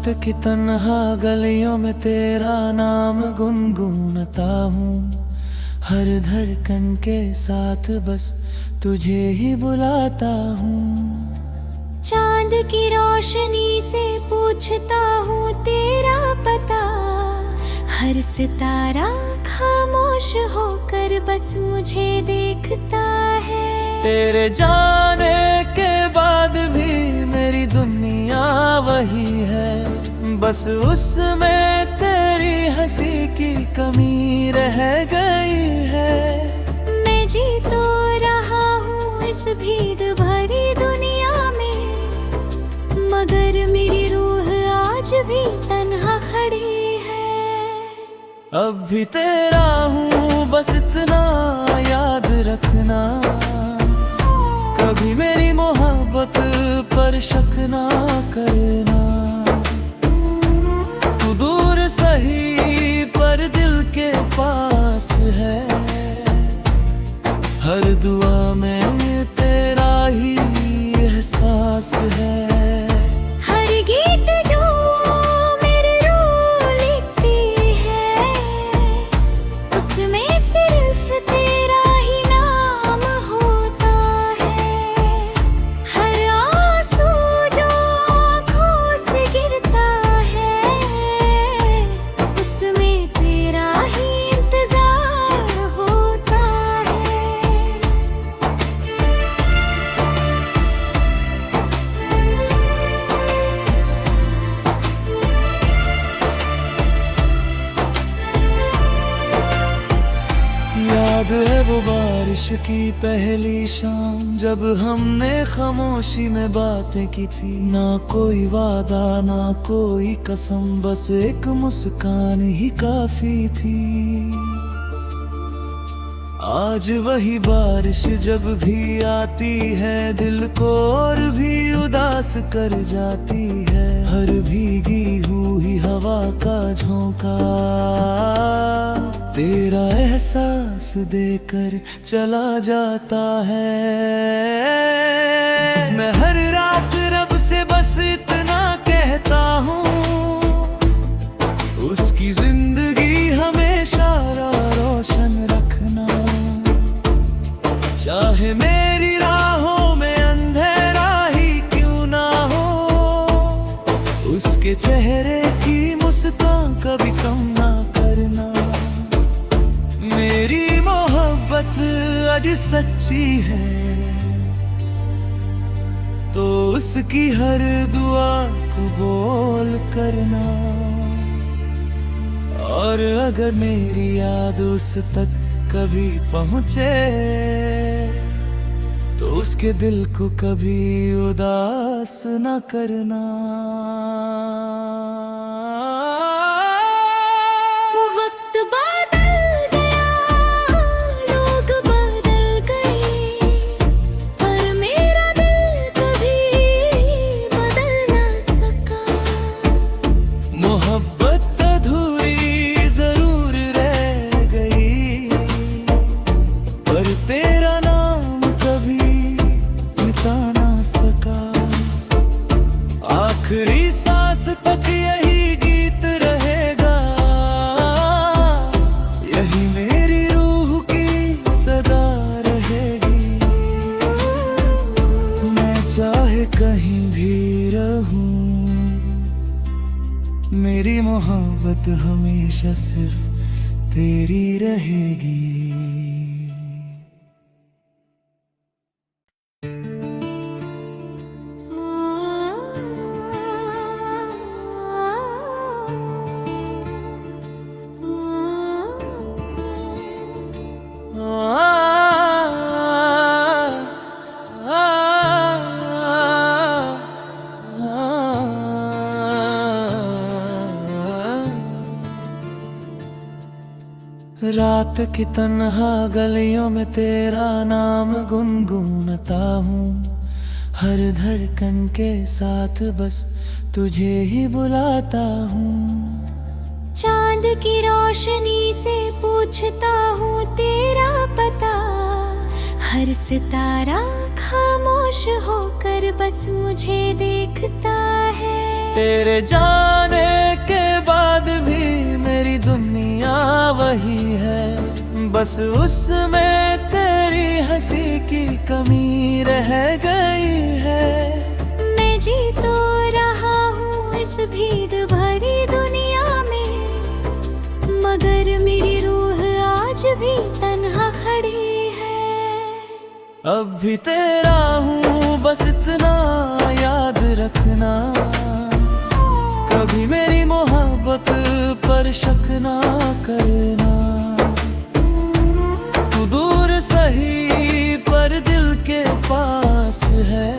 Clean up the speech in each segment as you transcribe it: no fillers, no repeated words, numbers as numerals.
रात की तन्हा गलियों में तेरा नाम गुनगुनाता हूँ। हर धड़कन के साथ बस तुझे ही बुलाता हूँ। चांद की रोशनी से पूछता हूँ तेरा पता। हर सितारा खामोश होकर बस मुझे देखता है। तेरे जाने के बाद भी मेरी दुनिया वही है, बस उसमें तेरी हंसी की कमी रह गई है। मैं जी तो रहा हूँ इस भीग भरी दुनिया में, मगर मेरी रूह आज भी तन्हा खड़ी है। अब भी तेरा हूँ बस इतना याद रखना, कभी मेरी मोहब्बत पर शक ना करना। तू दूर सही पर दिल के पास है, हर दुआ में तेरा ही एहसास है। हर गीत जो मेरी रूह लिखती है, उसमें सिर्फ तेरा ही नाम होता है। हर आंसू जो आँखों से गिरता है, उसमें तेरा ही इंतजार होता है। याद है वो बारिश की पहली शाम, जब हमने खामोशी में बातें की थी। ना कोई वादा ना कोई कसम, बस एक मुस्कान ही काफी थी। आज वही बारिश जब भी आती है, दिल को और भी उदास कर जाती है। हर भीगी हुई हवा का झोंका तेरा एहसास देकर चला जाता है। मैं हर रात रब से बस इतना कहता हूँ, उसकी जिंदगी हमेशा रोशन रखना। चाहे मेरी राहों में अंधेरा ही क्यों ना हो, उसके चेहरे की मुस्कान कभी कम ना करना। मेरी मोहब्बत आज सच्ची है, तो उसकी हर दुआ कबूल करना। और अगर मेरी याद उस तक कभी पहुँचे, तो उसके दिल को कभी उदास न करना। वक्त बदल गया, लोग बदल गए, पर मेरा दिल कभी बदल ना सका। मोहब्बत अधूरी जरूर रह गई, पर तेरा नाम कभी मिटा ना सका। आखिरी सांस तक यही गीत रहेगा, यही मेरी रूह की सदा रहेगी। मैं चाहे कहीं भी रहूं, मेरी मोहब्बत हमेशा सिर्फ तेरी रहेगी। रात की तन्हा गलियों में तेरा नाम गुनगुनाता हूँ। हर धड़कन के साथ बस तुझे ही बुलाता हूँ। चांद की रोशनी से पूछता हूँ तेरा पता। हर सितारा खामोश होकर बस मुझे देखता है। तेरे जाने के बाद भी मेरी दुनिया वही है, बस उसमें तेरी हंसी की कमी रह गई है। मैं जी तो रहा हूँ इस भीड़ भरी दुनिया में, मगर मेरी रूह आज भी तन्हा खड़ी है। अब भी तेरा हूँ बस इतना याद रखना, कभी मेरी मोहब्बत पर शक ना करना। तू दूर सही पर दिल के पास है,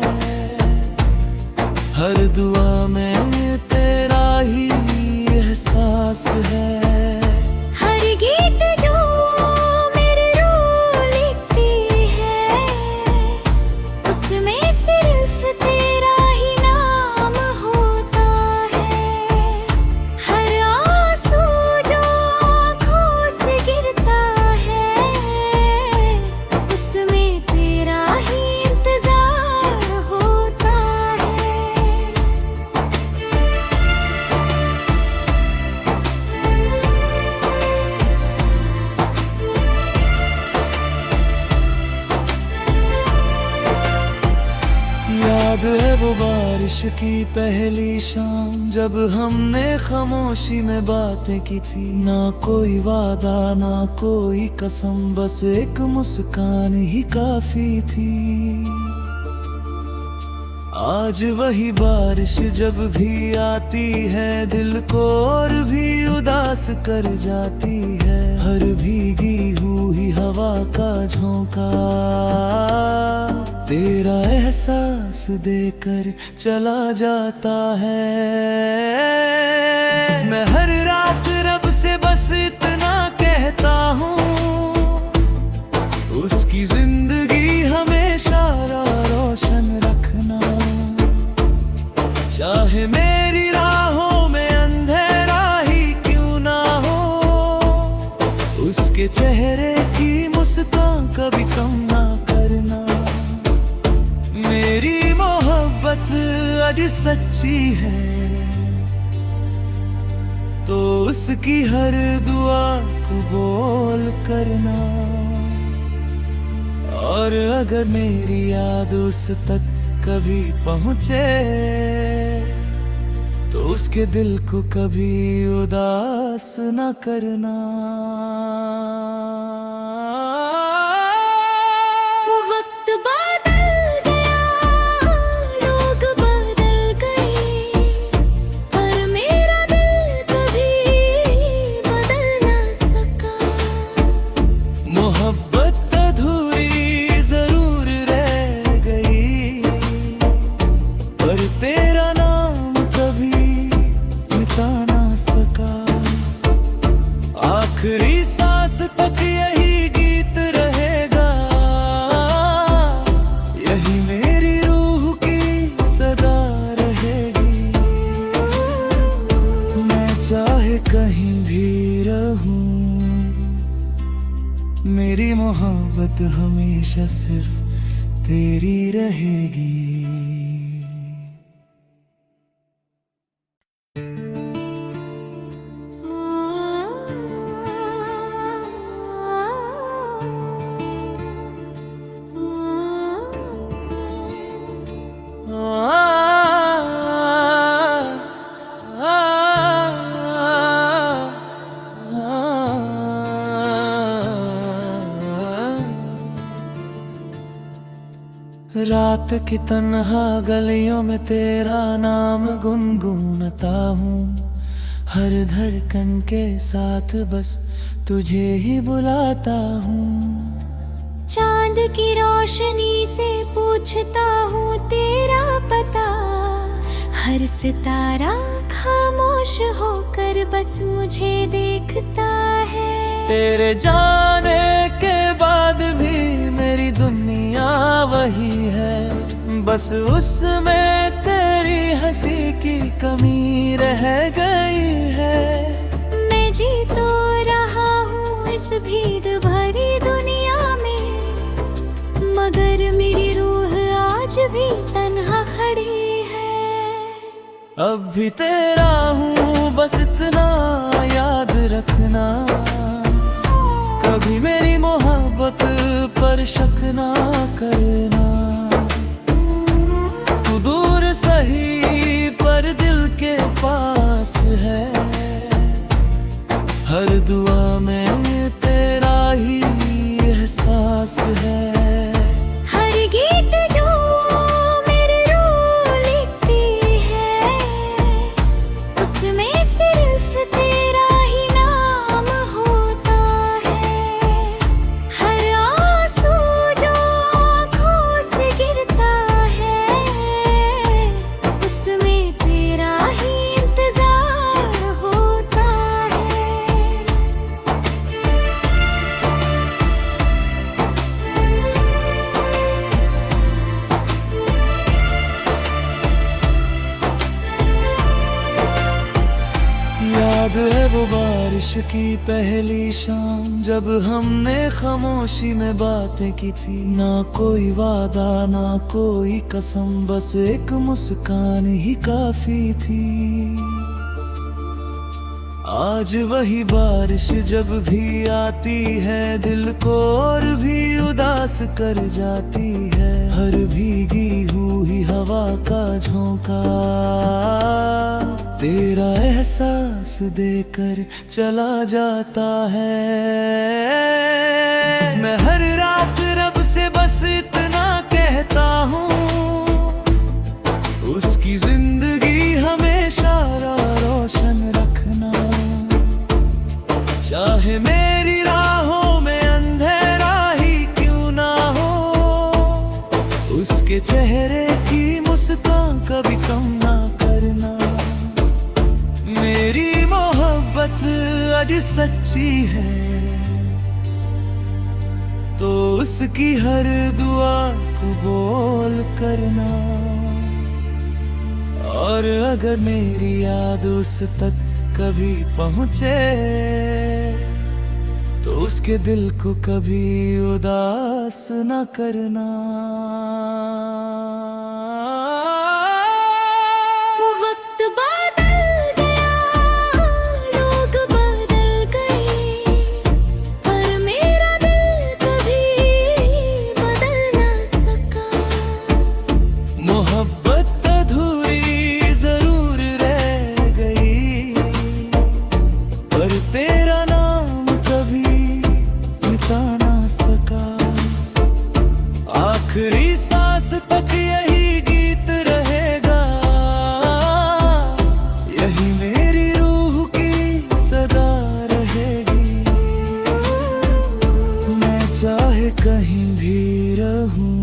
हर दुआ में तेरा ही एहसास है। हर गीत जो मेरी रूह लिखती है, उसमें सिर्फ तेरा ही नाम होता है। हर आंसू जो आँखों से गिरता है, उसमें तेरा ही इंतजार होता है। याद है वो बारिश की पहली शाम, जब हमने खामोशी में बातें की थी। ना कोई वादा ना कोई कसम, बस एक मुस्कान ही काफी थी। आज वही बारिश जब भी आती है, दिल को और भी उदास कर जाती है। हर भीगी हुई हवा का झोंका तेरा एहसास देकर चला जाता है। मैं हर रात रब से बस इतना कहता हूँ, उसकी जिंदगी हमेशा रोशन रखना। चाहे मेरी राहों में अंधेरा ही क्यों ना हो, उसके चेहरे की मुस्कान कभी कम ना करना। मेरी मोहब्बत आज सच्ची है, तो उसकी हर दुआ कबूल करना। और अगर मेरी याद उस तक कभी पहुँचे, तो उसके दिल को कभी उदास न करना। वक्त बदल गया, लोग बदल गए, पर मेरा दिल कभी बदल ना सका। मोहब्बत अधूरी जरूर रह गई, पर तेरा नाम कभी मिटा ना सका। आखिरी सांस तक यही गीत रहेगा, यही मेरी रूह की सदा रहेगी। मैं चाहे कहीं भी रहूं, मेरी मोहब्बत हमेशा सिर्फ तेरी रहेगी। रात की तन्हा गलियों में तेरा नाम गुनगुनाता हूँ, हर धड़कन के साथ बस तुझे ही बुलाता हूँ। चांद की रोशनी से पूछता हूँ तेरा पता, हर सितारा खामोश होकर बस मुझे देखता है। तेरे जाने के बाद भी मेरी दुनिया वही है, बस उसमें तेरी हंसी की कमी रह गई है। मैं जी तो रहा हूँ इस भीड़ भरी दुनिया में, मगर मेरी रूह आज भी तन्हा खड़ी है। अब भी तेरा हूँ बस इतना याद रखना, कभी मेरी मोहब्बत पर शक ना करना। तू दूर सही पर दिल के पास है, हर दुआ में तेरा ही एहसास है। हर गीत जो मेरी रूह लिखती है, उसमें सिर्फ तेरा ही नाम होता है। हर आंसू जो आँखों से गिरता है, उसमें तेरा ही इंतजार होता है। याद है वो बारिश की पहली शाम, जब हमने खामोशी में बातें की थी। ना कोई वादा ना कोई कसम, बस एक मुस्कान ही काफी थी। आज वही बारिश जब भी आती है, दिल को और भी उदास कर जाती है। हर भीगी हुई हवा का झोंका तेरा एहसास देकर चला जाता है। मैं हर रात रब से बस इतना कहता हूँ, उसकी जिंदगी हमेशा रोशन रखना। चाहे मेरी राहों में अंधेरा ही क्यों ना हो, उसके चेहरे की मुस्कान कभी कम ना करना। मेरी मोहब्बत आज सच्ची है, तो उसकी हर दुआ कबूल करना। और अगर मेरी याद उस तक कभी पहुँचे, तो उसके दिल को कभी उदास न करना। वक्त बदल गया, लोग बदल गए, पर मेरा दिल कभी बदल ना सका। मोहब्बत अधूरी जरूर रह गई, पर तेरा नाम कभी मिटा ना सका। आखिरी सांस तक यही गीत रहेगा, यही मेरी रूह की सदा रहेगी। मैं चाहे कहीं भी रहूं,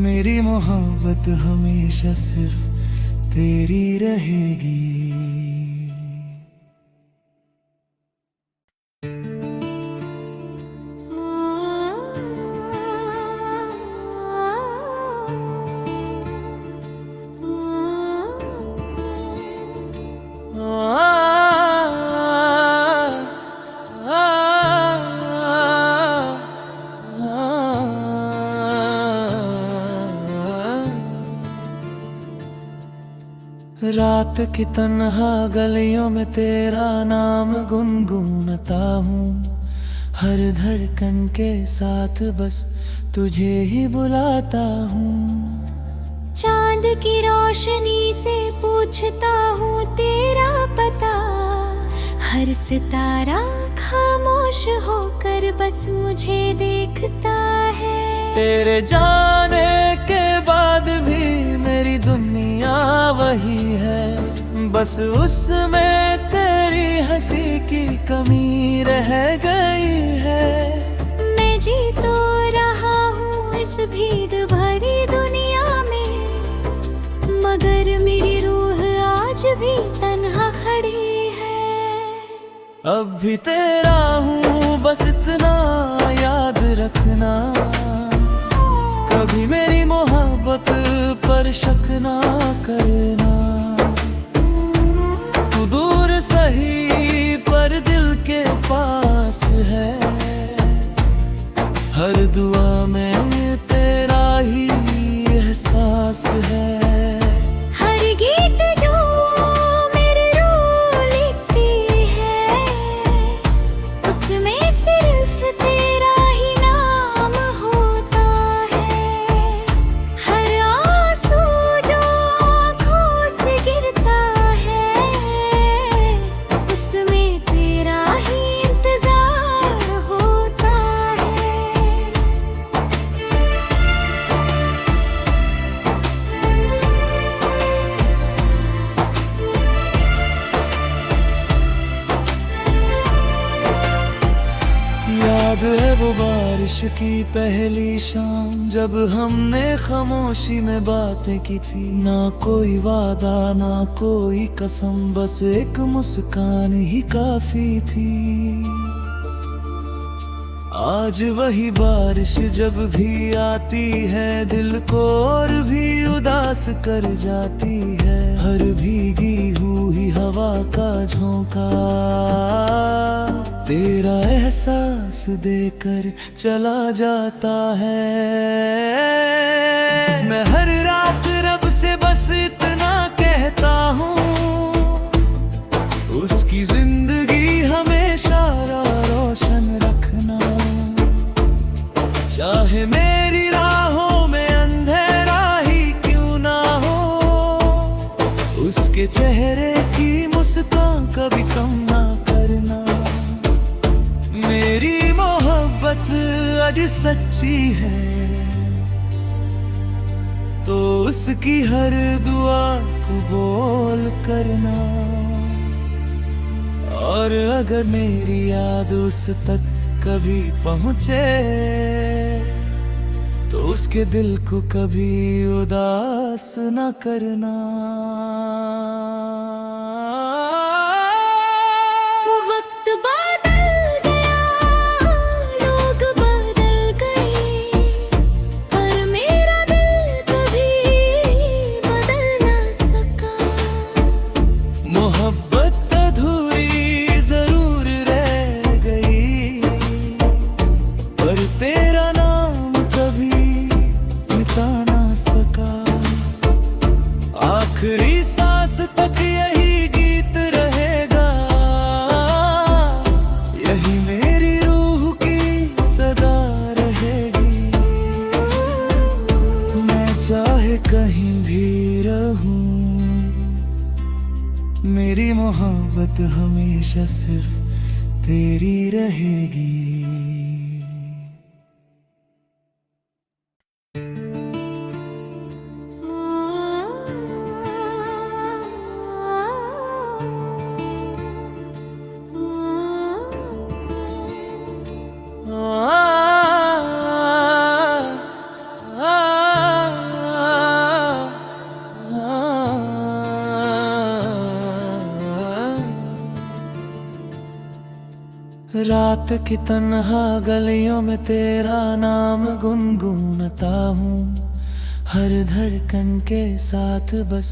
मेरी मोहब्बत हमेशा सिर्फ तेरी रहेगी। रात की तन्हा गलियों में तेरा नाम गुनगुनाता हूँ। हर धड़कन के साथ बस तुझे ही बुलाता हूँ। चांद की रोशनी से पूछता हूँ तेरा पता, हर सितारा खामोश होकर बस मुझे देखता है। तेरे जाने के बाद भी मेरी दुनिया वही है, बस उसमें तेरी हंसी की कमी रह गई है। मैं जी तो रहा हूँ इस भीग भरी दुनिया में, मगर मेरी रूह आज भी तन्हा खड़ी है। अब भी तेरा हूँ बस इतना याद रखना, कभी मेरी मोहब्बत पर शक ना करना। तू दूर सही पर दिल के पास है, हर दुआ में तेरा ही एहसास है। याद है वो बारिश की पहली शाम जब हमने खामोशी में बातें की थी। ना कोई वादा ना कोई कसम, बस एक मुस्कान ही काफी थी। आज वही बारिश जब भी आती है दिल को और भी उदास कर जाती है। हर भीगी हुई हवा का झोंका तेरा एहसास देकर चला जाता है। मैं हर रात रब से बस इतना कहता हूँ, उसकी जिंदगी हमेशा रोशन रखना। चाहे मेरी राहों में अंधेरा ही क्यों ना हो, उसके चेहरे की मुस्कान कभी कम ना करना। मेरी मोहब्बत आज सच्ची है तो उसकी हर दुआ कबूल करना। और अगर मेरी याद उस तक कभी पहुँचे तो उसके दिल को कभी उदास न करना। वक्त बदल गया, लोग बदल गए, पर मेरा दिल कभी बदल ना सका। मोहब्बत अधूरी जरूर रह गई, पर तेरा नाम कभी मिटा ना सका। आखिरी सांस तक यही गीत रहेगा, यही मेरी रूह की सदा रहेगी। मैं चाहे कहीं भी रहूं, मेरी मोहब्बत हमेशा सिर्फ तेरी रहेगी। रात की तन्हा गलियों में तेरा नाम गुनगुनाता हूँ। हर धड़कन के साथ बस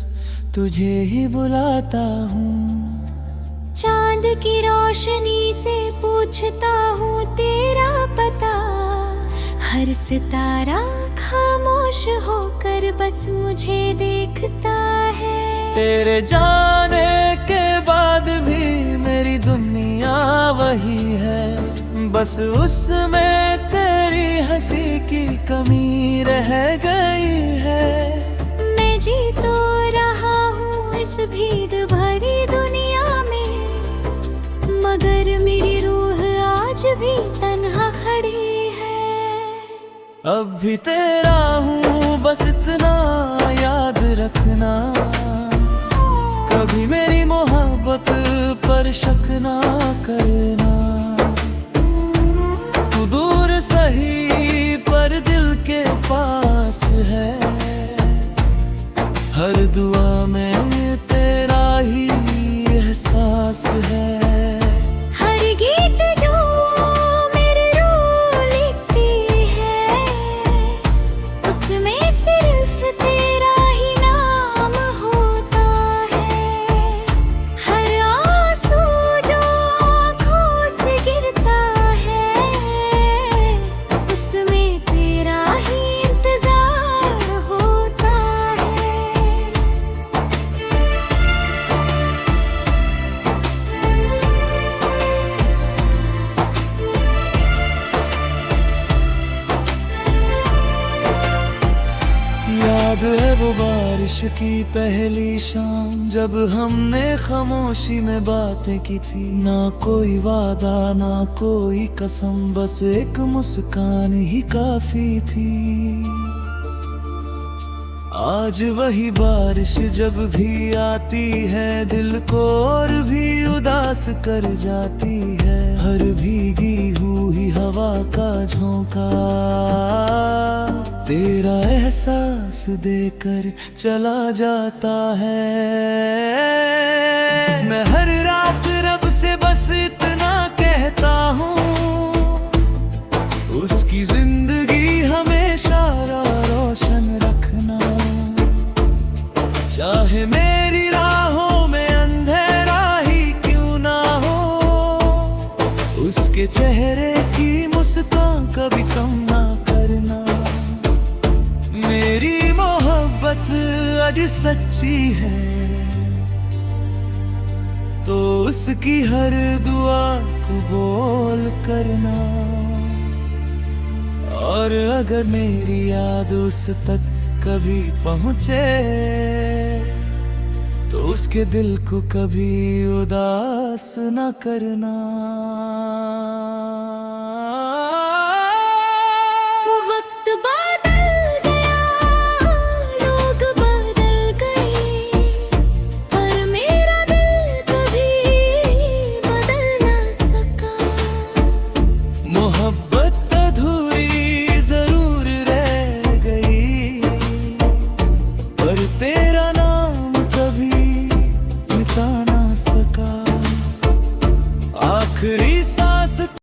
तुझे ही बुलाता हूँ। चांद की रोशनी से पूछता हूँ तेरा पता, हर सितारा खामोश होकर बस मुझे देखता है। तेरे जाने के बाद भी मेरी दुनिया वही है, बस उसमें तेरी हंसी की कमी रह गई है। मैं जी तो रहा हूँ इस भीग भरी दुनिया में, मगर मेरी रूह आज भी तन्हा खड़ी है। अब भी तेरा हूँ बस इतना याद रखना, कभी मेरी मोहब्बत पर शक ना करना। तू दूर सही पर दिल के पास है, हर दुआ में तेरा ही एहसास है। हर गीत जो मेरी रूह लिखती है, उसमें सिर्फ तेरा ही नाम होता है। हर आंसू जो आँखों से गिरता है, उसमें तेरा ही इंतजार होता है। याद है वो बारिश की पहली शाम जब हमने खामोशी में बातें की थी। ना कोई वादा ना कोई कसम, बस एक मुस्कान ही काफी थी। आज वही बारिश जब भी आती है दिल को और भी उदास कर जाती है। हर भीगी हुई हवा झोंका, तेरा एहसास देकर चला जाता है। मैं हर रात रब से बस इतना कहता हूँ, उसकी जिंदगी हमेशा रोशन रखना। चाहे मेरी राहों में अंधेरा ही क्यों ना हो, उसके चेहरे की मुस्कान कभी कम ना करना। मेरी मोहब्बत आज सच्ची है, तो उसकी हर दुआ कबूल करना। और अगर मेरी याद उस तक कभी पहुँचे, तो उसके दिल को कभी उदास न करना। वक्त बदल गया, लोग बदल गए, पर मेरा दिल कभी बदल ना सका। मोहब्बत अधूरी जरूर रह गई, पर तेरा